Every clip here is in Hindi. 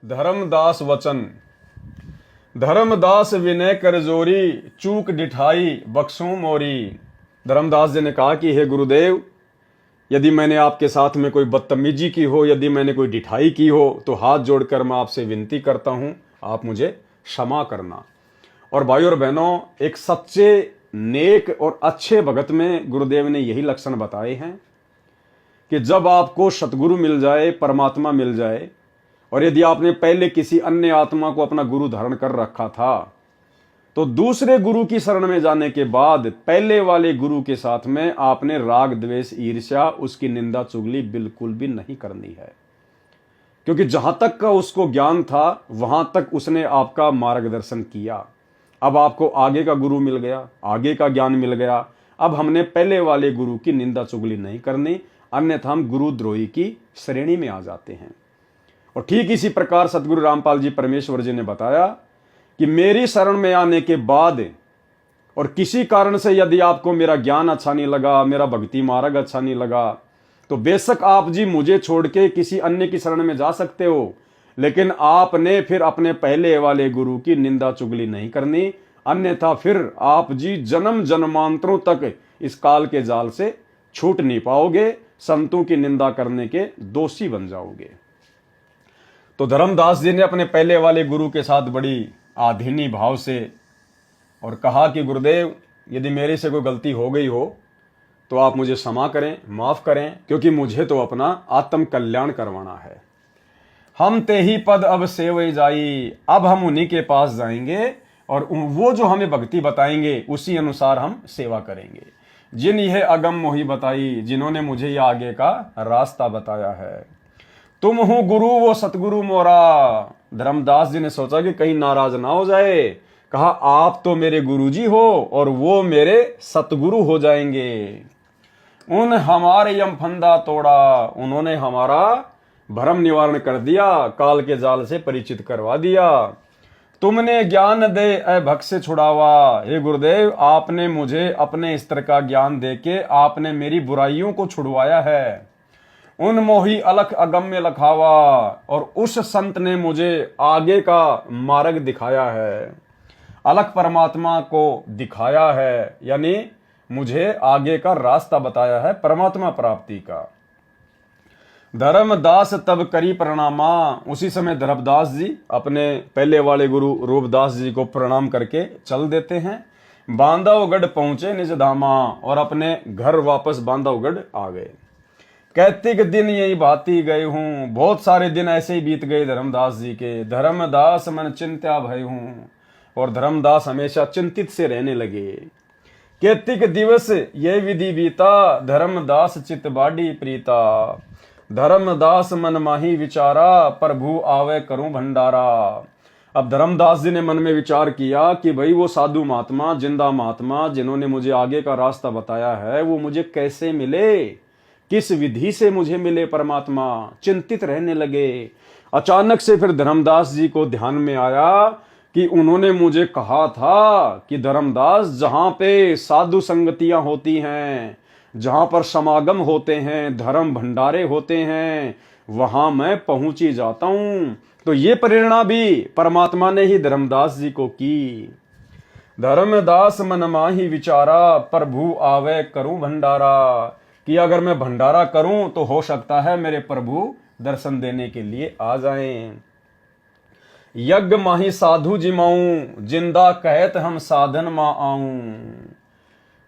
धर्मदास वचन। धर्मदास विनय कर जोरी, चूक डिठाई बख्शूं मोरी। धर्मदास जी ने कहा कि हे गुरुदेव, यदि मैंने आपके साथ में कोई बदतमीजी की हो, यदि मैंने कोई डिठाई की हो, तो हाथ जोड़कर मैं आपसे विनती करता हूं, आप मुझे क्षमा करना। और भाइयों और बहनों, एक सच्चे नेक और अच्छे भगत में गुरुदेव ने यही लक्षण बताए हैं कि जब आपको सतगुरु मिल जाए, परमात्मा मिल जाए, और यदि आपने पहले किसी अन्य आत्मा को अपना गुरु धारण कर रखा था, तो दूसरे गुरु की शरण में जाने के बाद पहले वाले गुरु के साथ में आपने राग द्वेष ईर्ष्या, उसकी निंदा चुगली बिल्कुल भी नहीं करनी है। क्योंकि जहां तक का उसको ज्ञान था वहां तक उसने आपका मार्गदर्शन किया। अब आपको आगे का गुरु मिल गया, आगे का ज्ञान मिल गया। अब हमने पहले वाले गुरु की निंदा चुगली नहीं करनी, अन्यथा हम गुरुद्रोही की श्रेणी में आ जाते हैं। और ठीक इसी प्रकार सतगुरु रामपाल जी परमेश्वर जी ने बताया कि मेरी शरण में आने के बाद और किसी कारण से यदि आपको मेरा ज्ञान अच्छा नहीं लगा, मेरा भक्ति मार्ग अच्छा नहीं लगा, तो बेशक आप जी मुझे छोड़ के किसी अन्य की शरण में जा सकते हो, लेकिन आपने फिर अपने पहले वाले गुरु की निंदा चुगली नहीं करनी, अन्यथा फिर आप जी जन्म जन्मांतरों तक इस काल के जाल से छूट नहीं पाओगे, संतों की निंदा करने के दोषी बन जाओगे। तो धर्मदास जी ने अपने पहले वाले गुरु के साथ बड़ी आधीनी भाव से और कहा कि गुरुदेव, यदि मेरे से कोई गलती हो गई हो तो आप मुझे क्षमा करें, माफ करें, क्योंकि मुझे तो अपना आत्म कल्याण करवाना है। हम ते ही पद अब सेवई जाई, अब हम उन्हीं के पास जाएंगे और वो जो हमें भक्ति बताएंगे उसी अनुसार हम सेवा करेंगे। जिन यह अगम मोही बताई, जिन्होंने मुझे यह आगे का रास्ता बताया है। तुम हो गुरु वो सतगुरु मोरा। धर्मदास जी ने सोचा कि कहीं नाराज ना हो जाए, कहा आप तो मेरे गुरुजी हो और वो मेरे सतगुरु हो जाएंगे। उन हमारे यम फंदा तोड़ा, उन्होंने हमारा भ्रम निवारण कर दिया, काल के जाल से परिचित करवा दिया। तुमने ज्ञान दे ए भक्त से छुड़ावा। हे गुरुदेव, आपने मुझे अपने स्तर का ज्ञान देके आपने मेरी बुराइयों को छुड़वाया है। उन मोही अलख अगम्य लखावा, और उस संत ने मुझे आगे का मार्ग दिखाया है। अलख परमात्मा को दिखाया है, यानी मुझे आगे का रास्ता बताया है परमात्मा प्राप्ति का। धर्मदास तब करी प्रणामा। उसी समय धर्मदास जी अपने पहले वाले गुरु रूपदास जी को प्रणाम करके चल देते हैं। बांधवगढ़ पहुंचे निज धामा, और अपने घर वापस बांधवगढ़ आ गए। कहते कि दिन यही भाती गए हूं। बहुत सारे दिन ऐसे ही बीत गए धर्मदास जी के। धर्मदास मन चिंत्या भय हूं, और धर्मदास हमेशा चिंतित से रहने लगे। कहते कि दिवस ये विधि बीता, धर्मदास चित बाडी प्रीता। धर्मदास मन माही विचारा, प्रभु आवे करूं भंडारा। अब धर्मदास जी ने मन में विचार किया कि भाई वो साधु महात्मा, जिंदा महात्मा जिन्होंने मुझे आगे का रास्ता बताया है, वो मुझे कैसे मिले, किस विधि से मुझे मिले परमात्मा। चिंतित रहने लगे। अचानक से फिर धर्मदास जी को ध्यान में आया कि उन्होंने मुझे कहा था कि धर्मदास, जहां पे साधु संगतियां होती हैं, जहां पर समागम होते हैं, धर्म भंडारे होते हैं, वहां मैं पहुंच ही जाता हूं। तो ये प्रेरणा भी परमात्मा ने ही धर्मदास जी को की। धर्मदास मन माही विचारा, प्रभु आवे करूं भंडारा। कि अगर मैं भंडारा करूं तो हो सकता है मेरे प्रभु दर्शन देने के लिए आ जाएं। यज्ञ माही साधु जिमाऊं, जिंदा कहत हम साधन मा आऊं।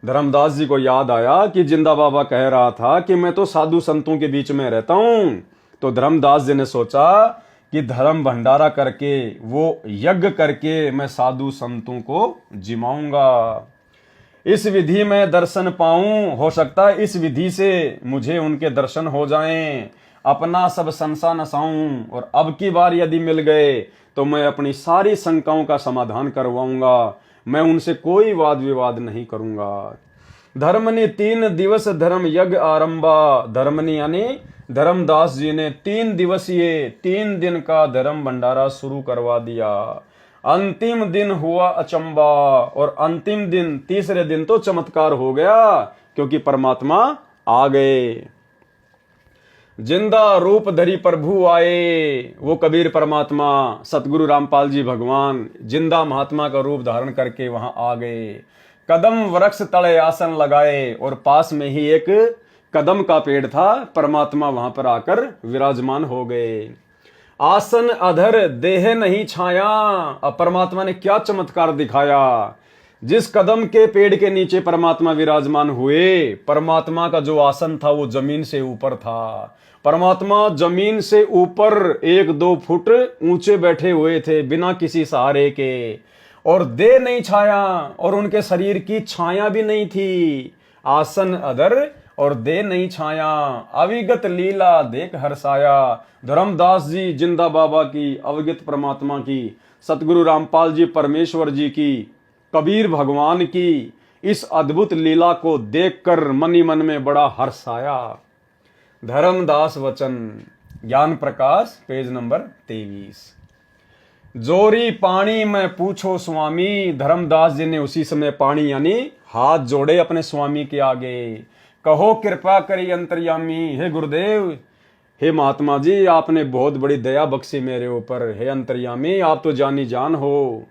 धर्मदास जी को याद आया कि जिंदा बाबा कह रहा था कि मैं तो साधु संतों के बीच में रहता हूं। तो धर्मदास जी ने सोचा कि धर्म भंडारा करके, वो यज्ञ करके मैं साधु संतों को जिमाऊंगा। इस विधि में दर्शन पाऊं, हो सकता है इस विधि से मुझे उनके दर्शन हो जाएं। अपना सब संशय नसाऊं, और अब की बार यदि मिल गए तो मैं अपनी सारी शंकाओं का समाधान करवाऊंगा। मैं उनसे कोई वाद विवाद नहीं करूंगा। धर्मनि 3 दिवस धर्म यज्ञ आरंभा। धर्मनि यानी धर्मदास जी ने 3 दिवसीय 3 दिन का धर्म भंडारा शुरू करवा दिया। अंतिम दिन हुआ अचंबा, और अंतिम दिन, तीसरे दिन तो चमत्कार हो गया, क्योंकि परमात्मा आ गए। जिंदा रूप धरी प्रभु आए। वो कबीर परमात्मा सतगुरु रामपाल जी भगवान जिंदा महात्मा का रूप धारण करके वहां आ गए। कदम वृक्ष तले आसन लगाए और पास में ही एक कदम का पेड़ था। परमात्मा वहां पर आकर विराजमान हो गए। आसन अधर देह नहीं छाया। अब परमात्मा ने क्या चमत्कार दिखाया। जिस कदम के पेड़ के नीचे परमात्मा विराजमान हुए, परमात्मा का जो आसन था वो जमीन से ऊपर था। परमात्मा जमीन से ऊपर 1-2 फुट ऊंचे बैठे हुए थे बिना किसी सहारे के, और देह नहीं छाया और उनके शरीर की छाया भी नहीं थी। आसन अधर और देह नहीं छाया, अविगत लीला देख हर्षाया। धर्मदास जी जिंदा बाबा की, अवगत परमात्मा की, सतगुरु रामपाल जी परमेश्वर जी की, कबीर भगवान की इस अद्भुत लीला को देखकर मन ही मन में बड़ा हर्ष आया। धर्मदास वचन ज्ञान प्रकाश पेज नंबर 23। जोरी पानी में पूछो स्वामी। धर्मदास जी ने उसी समय पानी यानी हाथ जोड़े अपने स्वामी के आगे। कहो कृपा करी अंतर्यामी। हे गुरुदेव, हे महात्मा जी, आपने बहुत बड़ी दया बख्शी मेरे ऊपर। हे अंतर्यामी, आप तो जानी जान हो।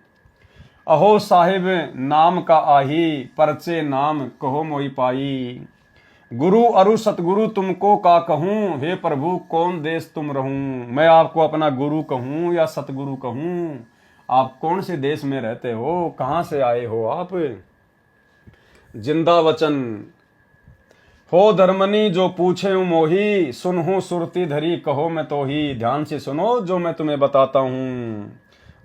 अहो साहिब नाम का आही, परचे नाम कहो मोई पाई। गुरु अरु सतगुरु तुमको का कहूं। हे प्रभु कौन देश तुम रहूं। मैं आपको अपना गुरु कहूं या सतगुरु कहूं। आप कौन से देश में रहते हो, कहां से आए हो आप। जिंदा वचन हो धर्मनी जो पूछे मोही। सुनहूं सुरती धरी कहो मैं तो ही। ध्यान से सुनो जो मैं तुम्हें बताता हूं।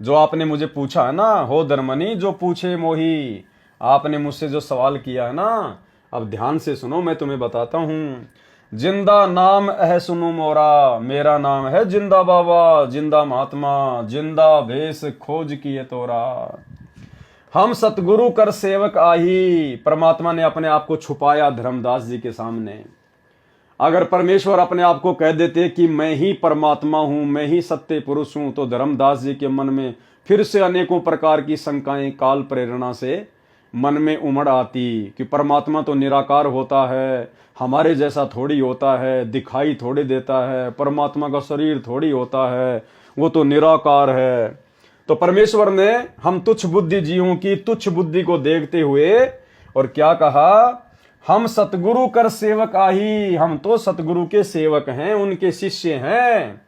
जो आपने मुझे पूछा है ना, हो धर्मनी जो पूछे मोही, आपने मुझसे जो सवाल किया है ना, अब ध्यान से सुनो मैं तुम्हें बताता हूं। जिंदा नाम है सुनो मोरा। मेरा नाम है जिंदा बाबा, जिंदा महात्मा, जिंदा भेष खोज किए तोरा। हम सतगुरु कर सेवक आही। परमात्मा ने अपने आप को छुपाया धर्मदास जी के सामने। अगर परमेश्वर अपने आप को कह देते कि मैं ही परमात्मा हूं, मैं ही सत्य पुरुष हूं, तो धर्मदास जी के मन में फिर से अनेकों प्रकार की शंकाएं काल प्रेरणा से मन में उमड़ आती कि परमात्मा तो निराकार होता है, हमारे जैसा थोड़ी होता है, दिखाई थोड़ी देता है, परमात्मा का शरीर थोड़ी होता है, वो तो निराकार है। तो परमेश्वर ने हम तुच्छ बुद्धि जीवों की तुच्छ बुद्धि को देखते हुए और क्या कहा, हम सतगुरु कर सेवक आही। हम तो सतगुरु के सेवक हैं, उनके शिष्य हैं।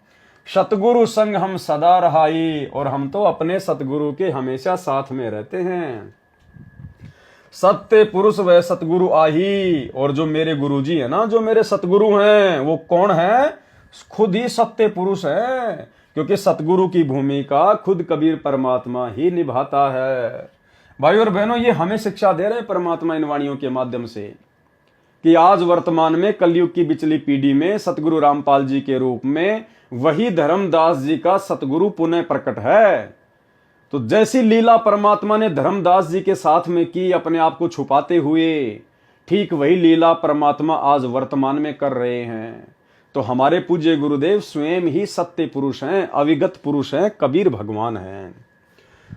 सतगुरु संग हम सदा रहाई। और हम तो अपने सतगुरु के हमेशा साथ में रहते हैं। सत्य पुरुष वह सतगुरु आही। और जो मेरे गुरुजी है ना, जो मेरे सतगुरु हैं, वो कौन है, खुद ही सत्य पुरुष है। क्योंकि सतगुरु की भूमिका खुद कबीर परमात्मा ही निभाता है। भाई और बहनों, ये हमें शिक्षा दे रहे हैं परमात्मा इन वाणियों के माध्यम से कि आज वर्तमान में कलयुग की बिचली पीढ़ी में सतगुरु रामपाल जी के रूप में वही धर्मदास जी का सतगुरु पुनः प्रकट है। तो जैसी लीला परमात्मा ने धर्मदास जी के साथ में की अपने आप को छुपाते हुए, ठीक वही लीला परमात्मा आज वर्तमान में कर रहे हैं। तो हमारे पूज्य गुरुदेव स्वयं ही सत्य पुरुष हैं, अविगत पुरुष हैं, कबीर भगवान हैं।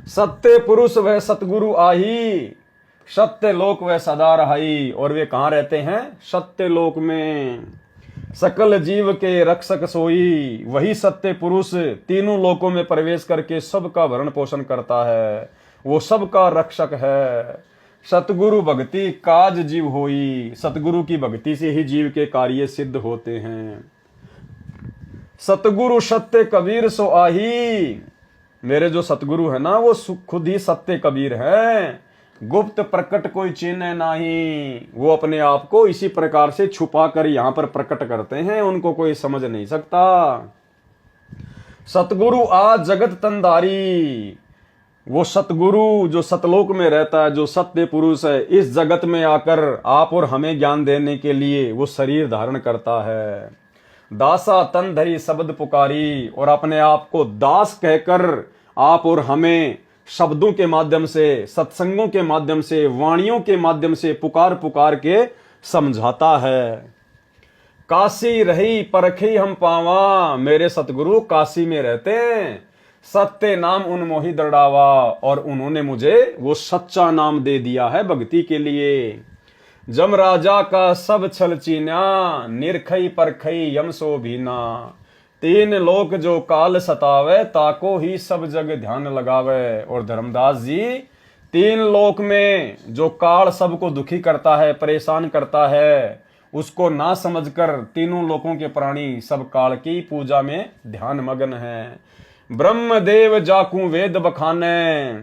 सत्य पुरुष वह सतगुरु आही, सत्य लोक वह सदा रहाई। और वे कहाँ रहते हैं, सत्य लोक में। सकल जीव के रक्षक सोई, वही सत्य पुरुष तीनों लोकों में प्रवेश करके सबका भरण पोषण करता है, वो सबका रक्षक है। सतगुरु भक्ति काज जीव होई। सतगुरु की भक्ति से ही जीव के कार्य सिद्ध होते हैं। सतगुरु सत्य कबीर सो आही। मेरे जो सतगुरु है ना, वो खुद ही सत्य कबीर है। गुप्त प्रकट कोई चिन्ह नहीं। वो अपने आप को इसी प्रकार से छुपा कर यहां पर प्रकट करते हैं, उनको कोई समझ नहीं सकता। सतगुरु आज जगत तंधारी। वो सतगुरु जो सतलोक में रहता है, जो सत्य पुरुष है, इस जगत में आकर आप और हमें ज्ञान देने के लिए वो शरीर धारण करता है। दासा तन धरी शब्द पुकारी। और अपने आप को दास कहकर आप और हमें शब्दों के माध्यम से, सत्संगों के माध्यम से, वाणियों के माध्यम से पुकार पुकार के समझाता है। काशी रही परखी हम पावा। मेरे सतगुरु काशी में रहते हैं। सत्य नाम उन मोहि दृढ़ावा। और उन्होंने मुझे वो सच्चा नाम दे दिया है भक्ति के लिए। जम राजा का सब छल चीन्या, निरखई परखई यम सो भीना। तीन लोक जो काल सतावे, ताको ही सब जग ध्यान लगावे। और धर्मदास जी, तीन लोक में जो काल सबको दुखी करता है, परेशान करता है, उसको ना समझकर तीनों लोकों के प्राणी सब काल की पूजा में ध्यान मग्न है। ब्रह्मदेव जाकू वेद बखाने,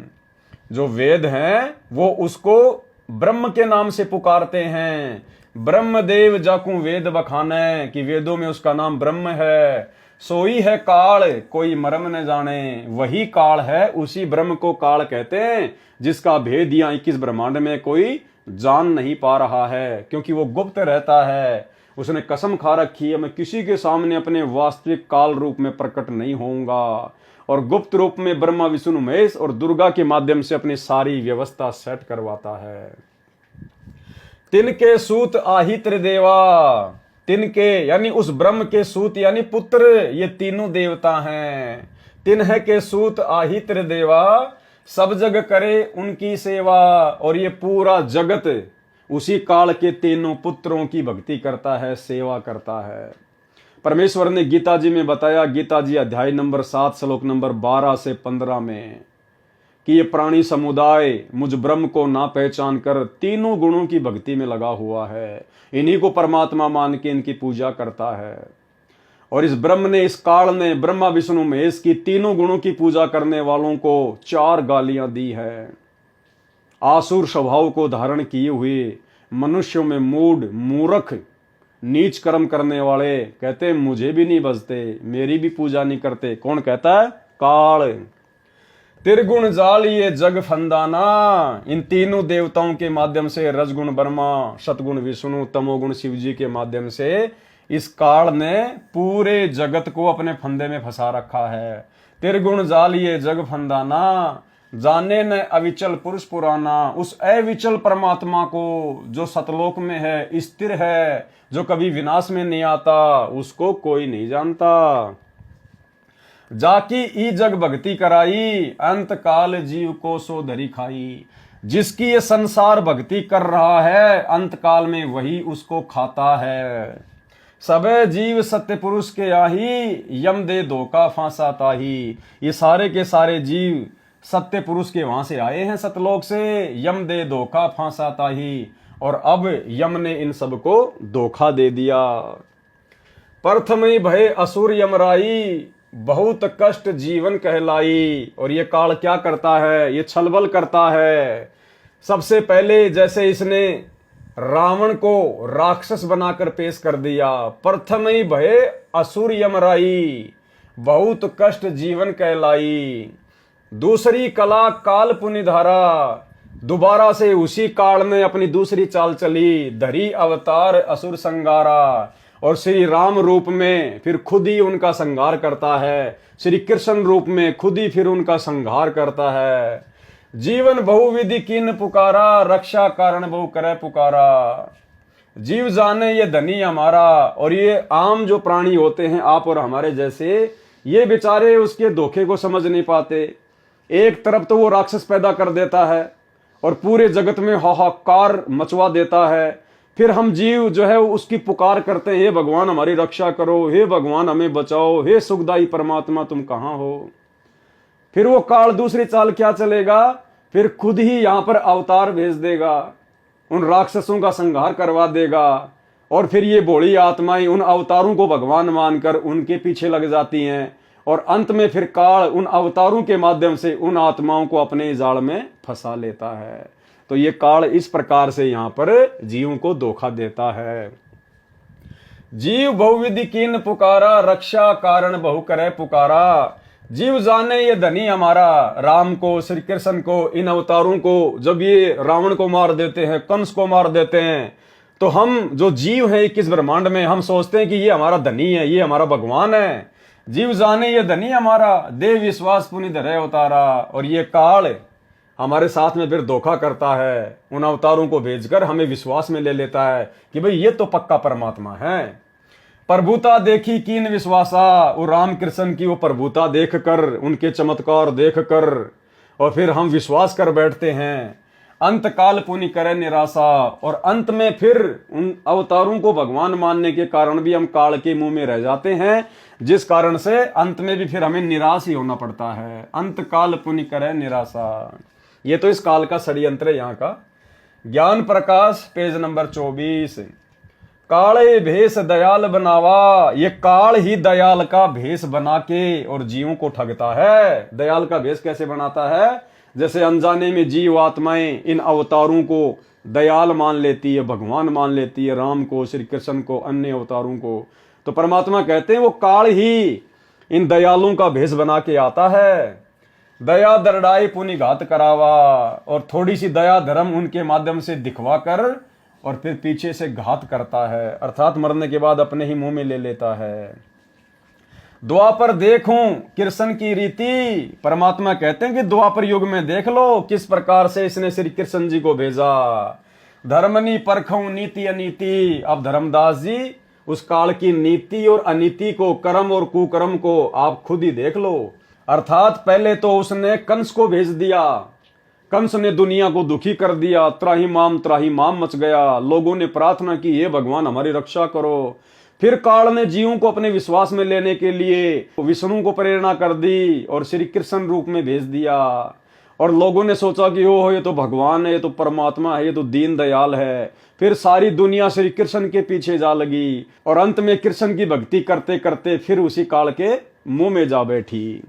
जो वेद हैं वो उसको ब्रह्म के नाम से पुकारते हैं। ब्रह्मदेव जाकू वेद बखाने, कि वेदों में उसका नाम ब्रह्म है। सोई है काल कोई मरम न जाने, वही काल है, उसी ब्रह्म को काल कहते हैं, जिसका भेद यहाँ 21 ब्रह्मांड में कोई जान नहीं पा रहा है, क्योंकि वो गुप्त रहता है। उसने कसम खा रखी है, मैं किसी के सामने अपने वास्तविक काल रूप में प्रकट नहीं होऊंगा, और गुप्त रूप में ब्रह्मा विष्णु महेश और दुर्गा के माध्यम से अपनी सारी व्यवस्था सेट करवाता है। तिनके सूत आहित्र देवा, तिनके यानी उस ब्रह्म के सूत यानी पुत्र, ये तीनों देवता हैं। तिन्ह के सूत आहित्र देवा, सब जग करे उनकी सेवा। और ये पूरा जगत उसी काल के तीनों पुत्रों की भक्ति करता है, सेवा करता है। परमेश्वर ने गीता जी में बताया, गीता जी अध्याय नंबर 7 श्लोक नंबर 12 से 15 में, कि ये प्राणी समुदाय मुझ ब्रह्म को ना पहचान कर तीनों गुणों की भक्ति में लगा हुआ है, इन्हीं को परमात्मा मान के इनकी पूजा करता है। और इस ब्रह्म ने, इस काल ने ब्रह्मा विष्णु महेश की तीनों गुणों की पूजा करने वालों को 4 गालियां दी है। आसुर स्वभाव को धारण किए हुए मनुष्यों में मूढ़, मूर्ख, नीच कर्म करने वाले कहते हैं मुझे भी नहीं बजते, मेरी भी पूजा नहीं करते। कौन कहता है? काल। त्रिगुण जाल ये जग फंदाना, इन तीनों देवताओं के माध्यम से, रजगुण ब्रह्मा, सतगुण विष्णु, तमोगुण शिव जी के माध्यम से इस काल ने पूरे जगत को अपने फंदे में फंसा रखा है। त्रिगुण जाल ये जग फंदाना, जाने न अविचल पुरुष पुराना, उस अविचल परमात्मा को जो सतलोक में है, स्थिर है, जो कभी विनाश में नहीं आता, उसको कोई नहीं जानता। जाकी ई जग भक्ति कराई, अंत काल जीव को सो धरी खाई। जिसकी ये संसार भक्ति कर रहा है, अंत काल में वही उसको खाता है। सबे जीव सत्य पुरुष के आही, यम दे धोखा फांसा ताही। ये सारे के सारे जीव सत्य पुरुष के वहां से आए हैं, सतलोक से, यम दे धोखा फांसा ताही, और अब यम ने इन सबको धोखा दे दिया। प्रथम भय असुर यमराई, बहुत कष्ट जीवन कहलाई। और ये काल क्या करता है? ये छलबल करता है। सबसे पहले जैसे इसने रावण को राक्षस बनाकर पेश कर दिया, प्रथम भय असुर यमराई, बहुत कष्ट जीवन कहलाई। दूसरी कला काल पुनिधारा, दोबारा से उसी काल में अपनी दूसरी चाल चली, धरी अवतार असुर संगारा। और श्री राम रूप में फिर खुद ही उनका संहार करता है, श्री कृष्ण रूप में खुद ही फिर उनका संहार करता है। जीवन बहुविधि किन पुकारा, रक्षा कारण बहु करे पुकारा। जीव जाने ये धनी हमारा, और ये आम जो प्राणी होते हैं आप और हमारे जैसे, ये बेचारे उसके धोखे को समझ नहीं पाते। एक तरफ तो वो राक्षस पैदा कर देता है और पूरे जगत में हाहाकार मचवा देता है, फिर हम जीव जो है उसकी पुकार करते हैं, हे भगवान हमारी रक्षा करो, हे भगवान हमें बचाओ, हे सुखदाई परमात्मा तुम कहाँ हो। फिर वो काल दूसरी चाल क्या चलेगा, फिर खुद ही यहां पर अवतार भेज देगा, उन राक्षसों का संहार करवा देगा, और फिर ये भोली आत्माएं उन अवतारों को भगवान मानकर उनके पीछे लग जाती हैं, और अंत में फिर काल उन अवतारों के माध्यम से उन आत्माओं को अपने जाल में फंसा लेता है। तो ये काल इस प्रकार से यहां पर जीवों को धोखा देता है। जीव बहुविधि कीन पुकारा, रक्षा कारण बहु करे पुकारा। जीव जाने ये धनी हमारा, राम को, श्री कृष्ण को, इन अवतारों को जब ये रावण को मार देते हैं, कंस को मार देते हैं, तो हम जो जीव हैं 21 ब्रह्मांड में, हम सोचते हैं कि ये हमारा धनी है, ये हमारा भगवान है। जीव जाने ये धनी हमारा, देव विश्वास पुनि धरे अवतारा। और ये काल हमारे साथ में फिर धोखा करता है, उन अवतारों को भेजकर हमें विश्वास में ले लेता है कि भाई ये तो पक्का परमात्मा है। प्रभुता देखी कीन विश्वासा, और राम कृष्ण की वो प्रभुता देखकर, उनके चमत्कार देखकर, और फिर हम विश्वास कर बैठते हैं। अंत काल पुनि करे निराशा। और अंत में फिर उन अवतारों को भगवान मानने के कारण भी हम काल के मुंह में रह जाते हैं, जिस कारण से अंत में भी फिर हमें निराश ही होना पड़ता है। अंत काल पुनि करे निराशा, ये तो इस काल का षड्यंत्र है यहाँ का। ज्ञान प्रकाश पेज नंबर 24। काले भेष दयाल बनावा, ये काल ही दयाल का भेष बना के और जीवों को ठगता है। दयाल का भेष कैसे बनाता है? जैसे अनजाने में जीव आत्माएं इन अवतारों को दयाल मान लेती है, भगवान मान लेती है, राम को, श्री कृष्ण को, अन्य अवतारों को। तो परमात्मा कहते हैं वो काल ही इन दयालुओं का भेष बना के आता है। दया दरड़ाई पुनि घात करावा, और थोड़ी सी दया धर्म उनके माध्यम से दिखवा कर और फिर पीछे से घात करता है, अर्थात मरने के बाद अपने ही मुंह में ले लेता है। द्वापर देखूं कृष्ण की रीति, परमात्मा कहते हैं कि द्वापर युग में देख लो किस प्रकार से इसने श्री कृष्ण जी को भेजा। धर्मनी परखूं नीति अनीति, अब धर्मदास जी उस काल की नीति और अनीति को, कर्म और कुकर्म को आप खुद ही देख लो। अर्थात पहले तो उसने कंस को भेज दिया, कंस ने दुनिया को दुखी कर दिया, त्राही माम मच गया। लोगों ने प्रार्थना की, हे भगवान हमारी रक्षा करो। फिर काल ने जीवों को अपने विश्वास में लेने के लिए विष्णु को प्रेरणा कर दी और श्री कृष्ण रूप में भेज दिया। और लोगों ने सोचा कि ओह ये तो भगवान है, ये तो परमात्मा है, ये तो दीन दयाल है। फिर सारी दुनिया श्री कृष्ण के पीछे जा लगी और अंत में कृष्ण की भक्ति करते करते फिर उसी काल के मुंह में जा बैठी।